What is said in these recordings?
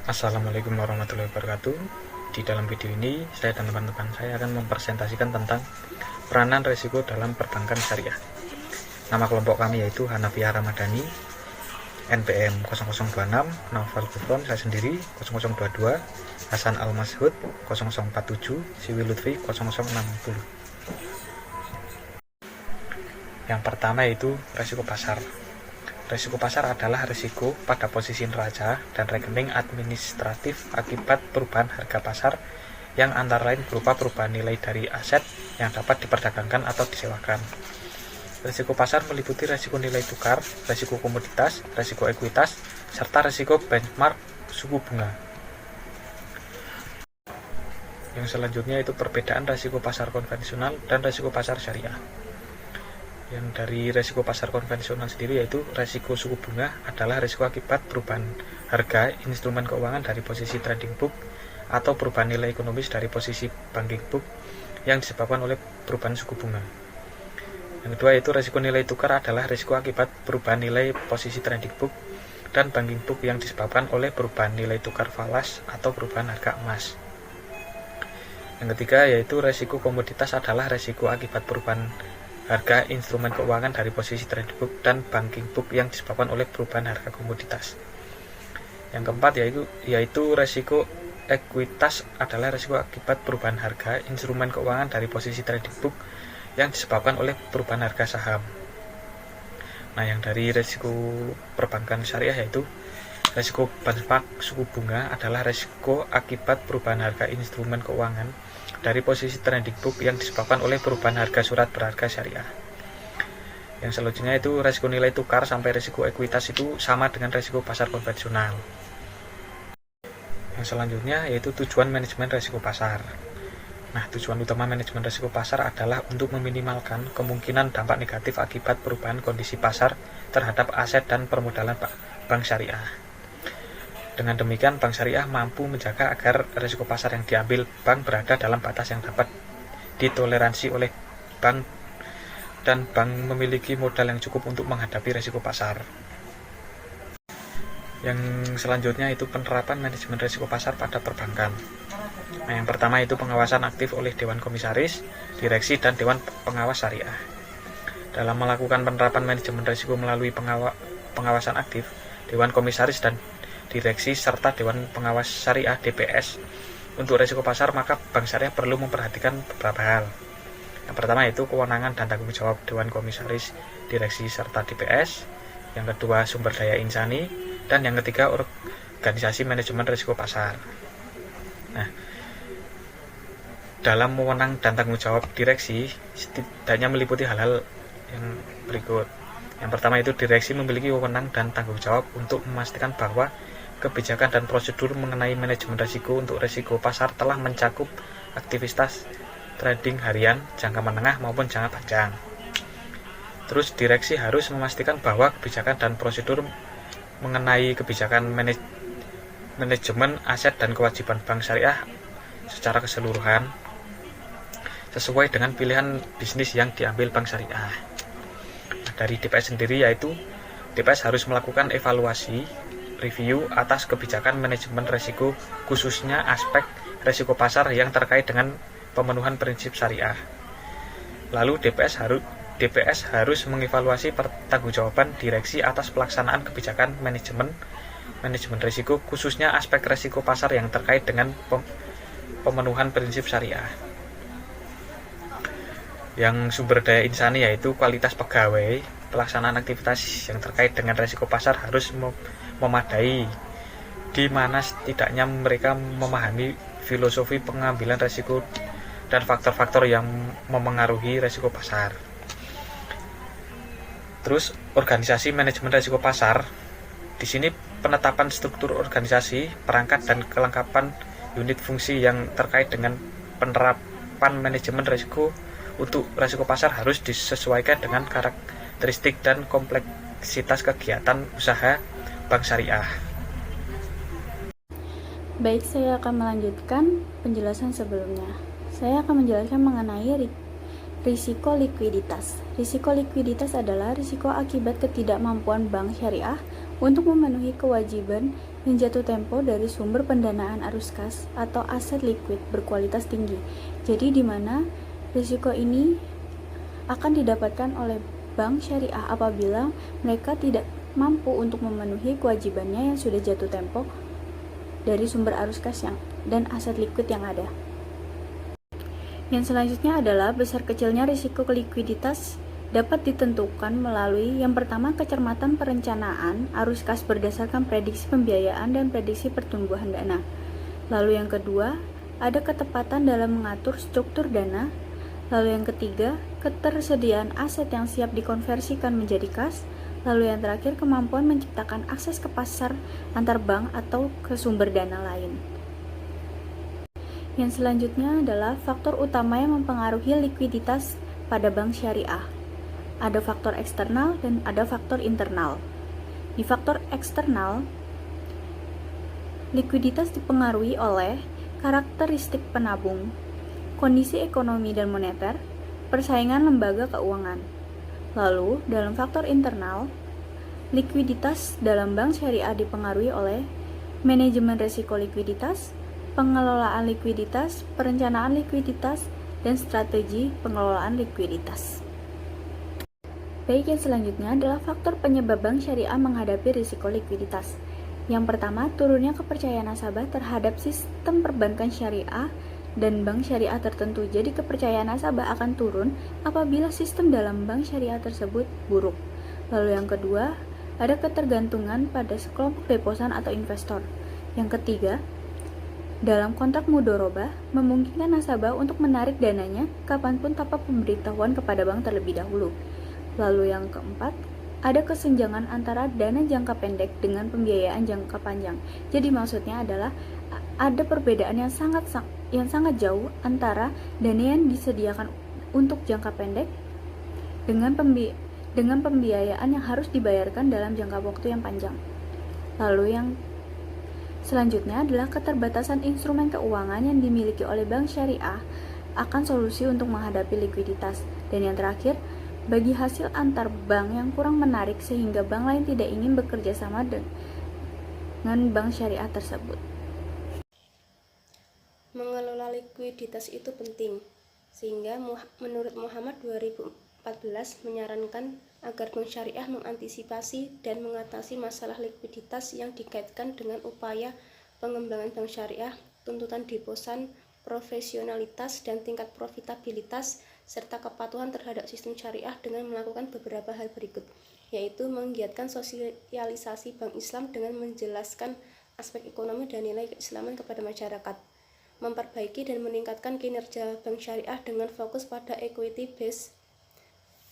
Assalamualaikum warahmatullahi wabarakatuh. Di dalam video ini, saya dan teman-teman saya akan mempresentasikan tentang peranan risiko dalam perbankan syariah. Nama kelompok kami yaitu Hanafiyah Ramadhani, NPM 0026, Naufal Gufron, saya sendiri 0022, Hasan Al-Mashud 0047, Siwi Lutfi 0060. Yang pertama yaitu risiko pasar. Risiko pasar adalah risiko pada posisi neraca dan rekening administratif akibat perubahan harga pasar yang antara lain berupa perubahan nilai dari aset yang dapat diperdagangkan atau disewakan. Risiko pasar meliputi risiko nilai tukar, risiko komoditas, risiko ekuitas, serta risiko benchmark suku bunga. Yang selanjutnya itu perbedaan risiko pasar konvensional dan risiko pasar syariah. Yang dari risiko pasar konvensional sendiri yaitu risiko suku bunga adalah risiko akibat perubahan harga instrumen keuangan dari posisi trading book atau perubahan nilai ekonomis dari posisi banking book yang disebabkan oleh perubahan suku bunga. Yang kedua yaitu risiko nilai tukar adalah risiko akibat perubahan nilai posisi trading book dan banking book yang disebabkan oleh perubahan nilai tukar falas atau perubahan harga emas. Yang ketiga yaitu risiko komoditas adalah risiko akibat perubahan harga instrumen keuangan dari posisi trading book dan banking book yang disebabkan oleh perubahan harga komoditas. Yang keempat yaitu risiko ekuitas adalah risiko akibat perubahan harga instrumen keuangan dari posisi trading book yang disebabkan oleh perubahan harga saham. Nah, yang dari risiko perbankan syariah yaitu risiko benchmark suku bunga adalah risiko akibat perubahan harga instrumen keuangan dari posisi trading book yang disebabkan oleh perubahan harga surat berharga syariah. Yang selanjutnya itu risiko nilai tukar sampai risiko ekuitas itu sama dengan risiko pasar konvensional. Yang selanjutnya yaitu tujuan manajemen risiko pasar. Nah, tujuan utama manajemen risiko pasar adalah untuk meminimalkan kemungkinan dampak negatif akibat perubahan kondisi pasar terhadap aset dan permodalan bank syariah. Dengan demikian, bank syariah mampu menjaga agar risiko pasar yang diambil bank berada dalam batas yang dapat ditoleransi oleh bank dan bank memiliki modal yang cukup untuk menghadapi risiko pasar. Yang selanjutnya itu penerapan manajemen risiko pasar pada perbankan. Nah, yang pertama itu pengawasan aktif oleh Dewan Komisaris, Direksi, dan Dewan Pengawas Syariah. Dalam melakukan penerapan manajemen risiko melalui pengawasan aktif, Dewan Komisaris dan Direksi serta Dewan Pengawas Syariah DPS untuk risiko pasar, maka bank syariah perlu memperhatikan beberapa hal. Yang pertama itu kewenangan dan tanggung jawab Dewan Komisaris, Direksi serta DPS. Yang kedua sumber daya insani, dan yang ketiga organisasi manajemen risiko pasar. Nah, dalam wewenang dan tanggung jawab direksi setidaknya meliputi hal-hal yang berikut. Yang pertama itu direksi memiliki wewenang dan tanggung jawab untuk memastikan bahwa kebijakan dan prosedur mengenai manajemen risiko untuk risiko pasar telah mencakup aktivitas trading harian, jangka menengah maupun jangka panjang. Terus direksi harus memastikan bahwa kebijakan dan prosedur mengenai kebijakan manajemen aset dan kewajiban bank syariah secara keseluruhan sesuai dengan pilihan bisnis yang diambil bank syariah. Nah, dari DPS sendiri yaitu DPS harus melakukan evaluasi review atas kebijakan manajemen risiko, khususnya aspek risiko pasar yang terkait dengan pemenuhan prinsip syariah. Lalu DPS harus mengevaluasi pertanggungjawaban direksi atas pelaksanaan kebijakan manajemen risiko, khususnya aspek risiko pasar yang terkait dengan pemenuhan prinsip syariah. Yang sumber daya insani yaitu kualitas pegawai, pelaksanaan aktivitas yang terkait dengan risiko pasar harus memadai, di mana setidaknya mereka memahami filosofi pengambilan risiko dan faktor-faktor yang memengaruhi risiko pasar. Terus organisasi manajemen risiko pasar, di sini penetapan struktur organisasi, perangkat dan kelengkapan unit fungsi yang terkait dengan penerapan manajemen risiko untuk risiko pasar harus disesuaikan dengan karakteristik dan kompleksitas kegiatan usaha bank syariah. Baik, saya akan melanjutkan penjelasan sebelumnya. Saya akan menjelaskan mengenai risiko likuiditas. Risiko likuiditas adalah risiko akibat ketidakmampuan bank syariah untuk memenuhi kewajiban yang jatuh tempo dari sumber pendanaan arus kas atau aset likuid berkualitas tinggi. Jadi di mana risiko ini akan didapatkan oleh bank syariah apabila mereka tidak mampu untuk memenuhi kewajibannya yang sudah jatuh tempo dari sumber arus kas dan aset likuid yang ada. Yang selanjutnya adalah besar kecilnya risiko likuiditas dapat ditentukan melalui yang pertama kecermatan perencanaan arus kas berdasarkan prediksi pembiayaan dan prediksi pertumbuhan dana. Lalu yang kedua, ada ketepatan dalam mengatur struktur dana. Lalu yang ketiga, ketersediaan aset yang siap dikonversikan menjadi kas. Lalu yang terakhir, kemampuan menciptakan akses ke pasar antar bank atau ke sumber dana lain. Yang selanjutnya adalah faktor utama yang mempengaruhi likuiditas pada bank syariah. Ada faktor eksternal dan ada faktor internal. Di faktor eksternal, likuiditas dipengaruhi oleh karakteristik penabung, kondisi ekonomi dan moneter, persaingan lembaga keuangan. Lalu, dalam faktor internal, likuiditas dalam bank syariah dipengaruhi oleh manajemen risiko likuiditas, pengelolaan likuiditas, perencanaan likuiditas, dan strategi pengelolaan likuiditas. Baik, yang selanjutnya adalah faktor penyebab bank syariah menghadapi risiko likuiditas. Yang pertama, turunnya kepercayaan nasabah terhadap sistem perbankan syariah dan bank syariah tertentu. Jadi kepercayaan nasabah akan turun apabila sistem dalam bank syariah tersebut buruk. Lalu yang kedua, ada ketergantungan pada sekelompok deposan atau investor. Yang ketiga, dalam kontrak mudharabah memungkinkan nasabah untuk menarik dananya kapanpun tanpa pemberitahuan kepada bank terlebih dahulu. Lalu yang keempat, ada kesenjangan antara dana jangka pendek dengan pembiayaan jangka panjang. Jadi maksudnya adalah ada perbedaan yang sangat jauh antara dana yang disediakan untuk jangka pendek dengan pembiayaan yang harus dibayarkan dalam jangka waktu yang panjang. Lalu yang selanjutnya adalah keterbatasan instrumen keuangan yang dimiliki oleh bank syariah akan solusi untuk menghadapi likuiditas. Dan yang terakhir, bagi hasil antar bank yang kurang menarik sehingga bank lain tidak ingin bekerja sama dengan bank syariah tersebut. Mengelola likuiditas itu penting, sehingga menurut Muhammad 2014 menyarankan agar bank syariah mengantisipasi dan mengatasi masalah likuiditas yang dikaitkan dengan upaya pengembangan bank syariah, tuntutan deposan, profesionalitas dan tingkat profitabilitas, serta kepatuhan terhadap sistem syariah dengan melakukan beberapa hal berikut, yaitu menggiatkan sosialisasi bank Islam dengan menjelaskan aspek ekonomi dan nilai keislaman kepada masyarakat, memperbaiki dan meningkatkan kinerja bank syariah dengan fokus pada equity based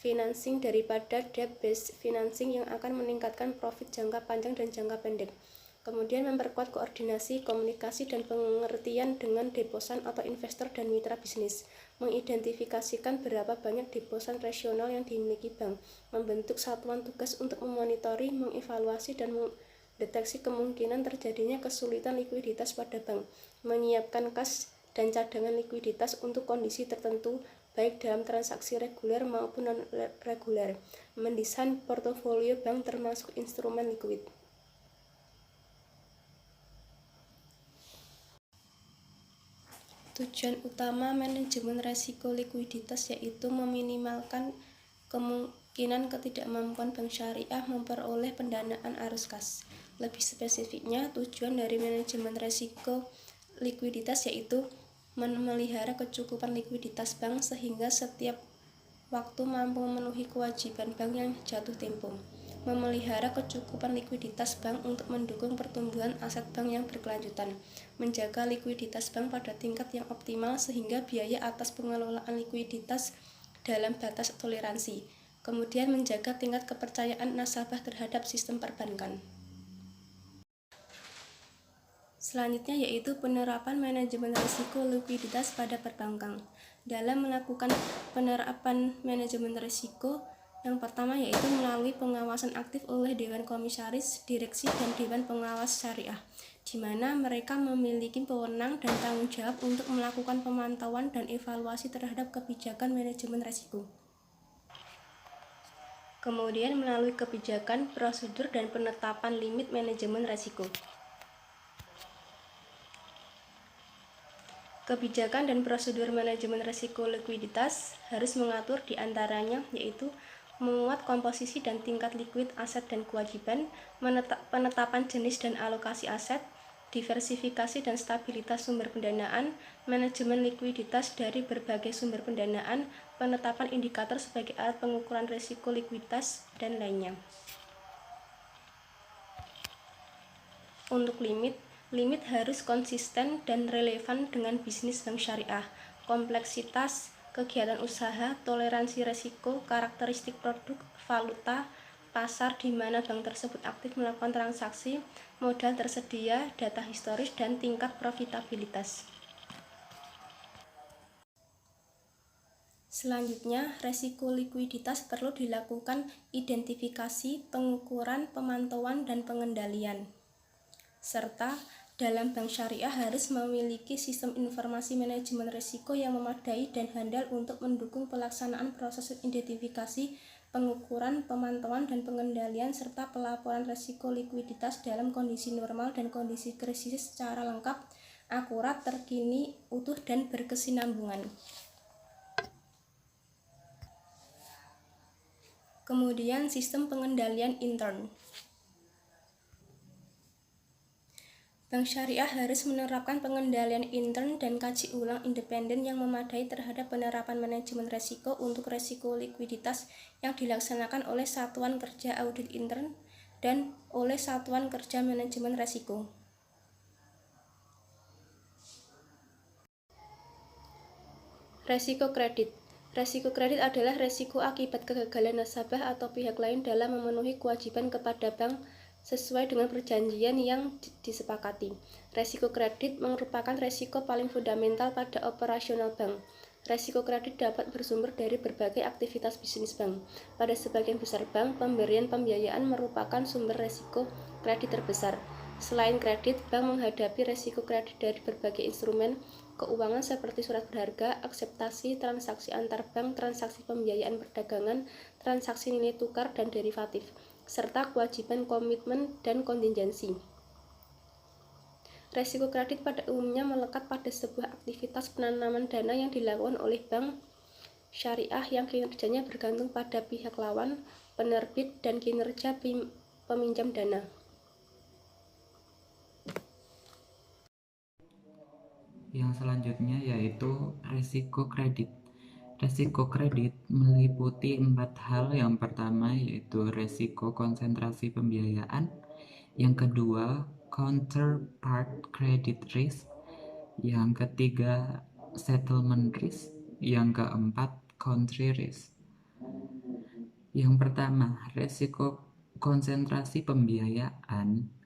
financing daripada debt based financing yang akan meningkatkan profit jangka panjang dan jangka pendek. Kemudian memperkuat koordinasi, komunikasi, dan pengertian dengan deposan atau investor dan mitra bisnis, mengidentifikasikan berapa banyak deposan rasional yang dimiliki bank, membentuk satuan tugas untuk memonitori, mengevaluasi, dan mendeteksi kemungkinan terjadinya kesulitan likuiditas pada bank, menyiapkan kas dan cadangan likuiditas untuk kondisi tertentu, baik dalam transaksi reguler maupun non-reguler, mendesain portofolio bank termasuk instrumen likuid. Tujuan utama manajemen risiko likuiditas yaitu meminimalkan kemungkinan ketidakmampuan bank syariah memperoleh pendanaan arus kas. Lebih spesifiknya, tujuan dari manajemen risiko likuiditas yaitu memelihara kecukupan likuiditas bank sehingga setiap waktu mampu memenuhi kewajiban bank yang jatuh tempo, memelihara kecukupan likuiditas bank untuk mendukung pertumbuhan aset bank yang berkelanjutan, menjaga likuiditas bank pada tingkat yang optimal sehingga biaya atas pengelolaan likuiditas dalam batas toleransi, kemudian menjaga tingkat kepercayaan nasabah terhadap sistem perbankan. Selanjutnya yaitu penerapan manajemen risiko likuiditas pada perbankan. Dalam melakukan penerapan manajemen risiko, yang pertama yaitu melalui pengawasan aktif oleh Dewan Komisaris, Direksi, dan Dewan Pengawas Syariah, di mana mereka memiliki wewenang dan tanggung jawab untuk melakukan pemantauan dan evaluasi terhadap kebijakan manajemen risiko. Kemudian melalui kebijakan, prosedur, dan penetapan limit manajemen risiko. Kebijakan dan prosedur manajemen risiko likuiditas harus mengatur di antaranya yaitu memuat komposisi dan tingkat likuid aset dan kewajiban, penetapan jenis dan alokasi aset, diversifikasi dan stabilitas sumber pendanaan, manajemen likuiditas dari berbagai sumber pendanaan, penetapan indikator sebagai alat pengukuran risiko likuiditas, dan lainnya. Untuk limit harus konsisten dan relevan dengan bisnis bank syariah, kompleksitas kegiatan usaha, toleransi risiko, karakteristik produk, valuta, pasar di mana bank tersebut aktif melakukan transaksi, modal tersedia, data historis, dan tingkat profitabilitas. Selanjutnya, risiko likuiditas perlu dilakukan identifikasi, pengukuran, pemantauan, dan pengendalian. Serta dalam bank syariah harus memiliki sistem informasi manajemen risiko yang memadai dan handal untuk mendukung pelaksanaan proses identifikasi, pengukuran, pemantauan, dan pengendalian serta pelaporan risiko likuiditas dalam kondisi normal dan kondisi krisis secara lengkap, akurat, terkini, utuh, dan berkesinambungan. Kemudian sistem pengendalian intern. Bank syariah harus menerapkan pengendalian intern dan kaji ulang independen yang memadai terhadap penerapan manajemen risiko untuk risiko likuiditas yang dilaksanakan oleh Satuan Kerja Audit Intern dan oleh Satuan Kerja Manajemen Risiko. Risiko kredit. Risiko kredit adalah risiko akibat kegagalan nasabah atau pihak lain dalam memenuhi kewajiban kepada bank sesuai dengan perjanjian yang disepakati. Risiko kredit merupakan risiko paling fundamental pada operasional bank. Risiko kredit dapat bersumber dari berbagai aktivitas bisnis bank. Pada sebagian besar bank, pemberian pembiayaan merupakan sumber risiko kredit terbesar. Selain kredit, bank menghadapi risiko kredit dari berbagai instrumen keuangan seperti surat berharga, akseptasi, transaksi antar bank, transaksi pembiayaan perdagangan, transaksi nilai tukar, dan derivatif, serta kewajiban komitmen dan kontingensi. Risiko kredit pada umumnya melekat pada sebuah aktivitas penanaman dana yang dilakukan oleh bank syariah yang kinerjanya bergantung pada pihak lawan, penerbit, dan kinerja peminjam dana. Yang selanjutnya yaitu risiko kredit. Risiko kredit meliputi 4 hal. Yang pertama yaitu risiko konsentrasi pembiayaan, yang kedua counterpart credit risk, yang ketiga settlement risk, yang keempat country risk. Yang pertama, risiko konsentrasi pembiayaan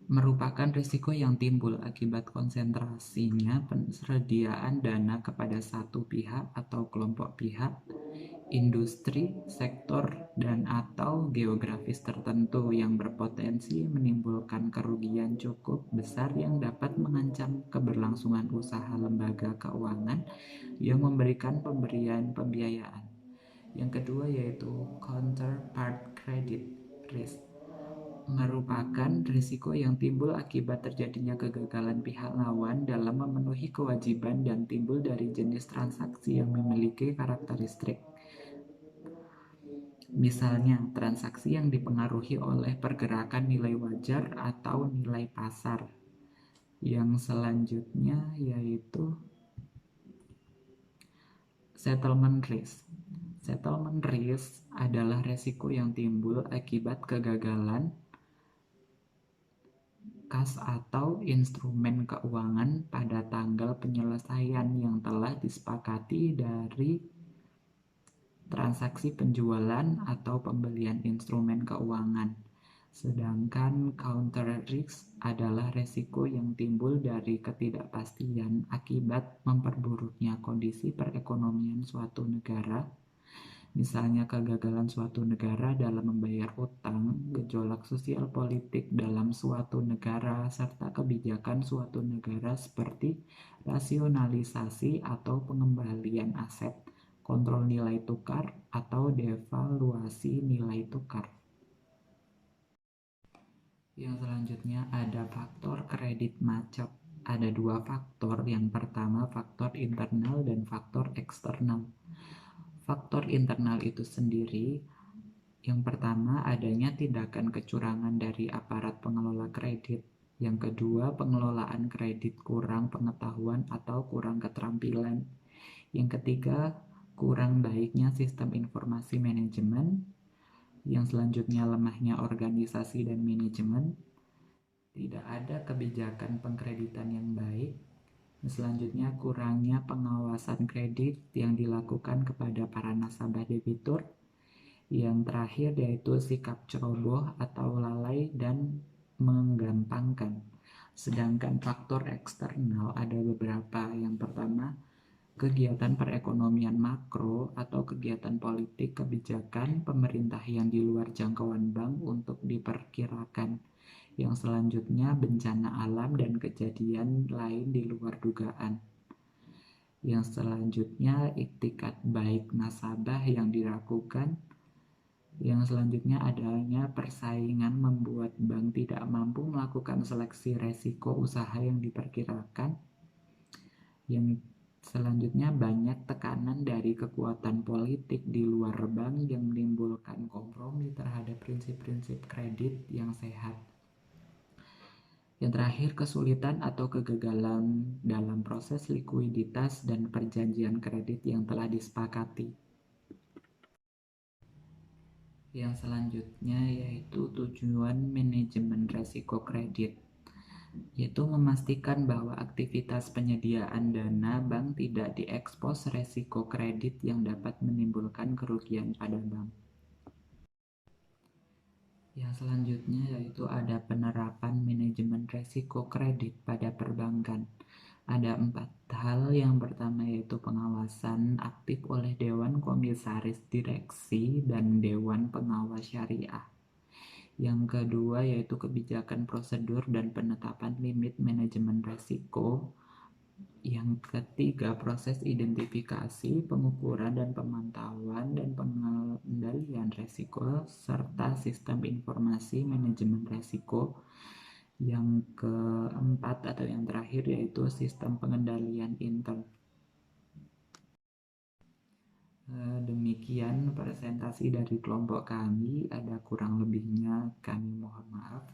merupakan risiko yang timbul akibat konsentrasinya persediaan dana kepada satu pihak atau kelompok pihak, industri, sektor, dan atau geografis tertentu yang berpotensi menimbulkan kerugian cukup besar yang dapat mengancam keberlangsungan usaha lembaga keuangan yang memberikan pemberian pembiayaan. Yang kedua yaitu counterpart credit risk, merupakan risiko yang timbul akibat terjadinya kegagalan pihak lawan dalam memenuhi kewajiban dan timbul dari jenis transaksi yang memiliki karakteristik. Misalnya, transaksi yang dipengaruhi oleh pergerakan nilai wajar atau nilai pasar. Yang selanjutnya yaitu settlement risk. Settlement risk adalah risiko yang timbul akibat kegagalan kas atau instrumen keuangan pada tanggal penyelesaian yang telah disepakati dari transaksi penjualan atau pembelian instrumen keuangan. Sedangkan counter risk adalah risiko yang timbul dari ketidakpastian akibat memperburuknya kondisi perekonomian suatu negara, misalnya kegagalan suatu negara dalam membayar utang, gejolak sosial politik dalam suatu negara, serta kebijakan suatu negara seperti rasionalisasi atau pengembalian aset, kontrol nilai tukar, atau devaluasi nilai tukar. Yang selanjutnya ada faktor kredit macet ada dua faktor. Yang pertama faktor internal dan faktor eksternal. Faktor internal itu sendiri, yang pertama adanya tindakan kecurangan dari aparat pengelola kredit. Yang kedua, pengelolaan kredit kurang pengetahuan atau kurang keterampilan. Yang ketiga, kurang baiknya sistem informasi manajemen. Yang selanjutnya, lemahnya organisasi dan manajemen. Tidak ada kebijakan pengkreditan yang baik. Selanjutnya, kurangnya pengawasan kredit yang dilakukan kepada para nasabah debitur. Yang terakhir yaitu sikap ceroboh atau lalai dan menggampangkan. Sedangkan faktor eksternal ada beberapa. Yang pertama, kegiatan perekonomian makro atau kegiatan politik kebijakan pemerintah yang di luar jangkauan bank untuk diperkirakan. Yang selanjutnya, bencana alam dan kejadian lain di luar dugaan. Yang selanjutnya, iktikat baik nasabah yang diragukan. Yang selanjutnya, adanya persaingan membuat bank tidak mampu melakukan seleksi resiko usaha yang diperkirakan. Yang selanjutnya, banyak tekanan dari kekuatan politik di luar bank yang menimbulkan kompromi terhadap prinsip-prinsip kredit yang sehat. Yang terakhir, kesulitan atau kegagalan dalam proses likuiditas dan perjanjian kredit yang telah disepakati. Yang selanjutnya yaitu tujuan manajemen resiko kredit, yaitu memastikan bahwa aktivitas penyediaan dana bank tidak diekspos resiko kredit yang dapat menimbulkan kerugian pada bank. Yang selanjutnya yaitu ada penerapan manajemen resiko kredit pada perbankan. Ada 4 hal. Yang pertama yaitu pengawasan aktif oleh Dewan Komisaris Direksi dan Dewan Pengawas Syariah. Yang kedua yaitu kebijakan prosedur dan penetapan limit manajemen resiko. Yang ketiga, proses identifikasi, pengukuran dan pemantauan dan pengendalian resiko serta sistem informasi manajemen resiko. Yang keempat atau yang terakhir yaitu sistem pengendalian intern. Demikian presentasi dari kelompok kami. Ada kurang lebihnya kami mohon maaf.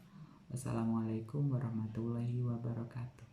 Wassalamualaikum warahmatullahi wabarakatuh.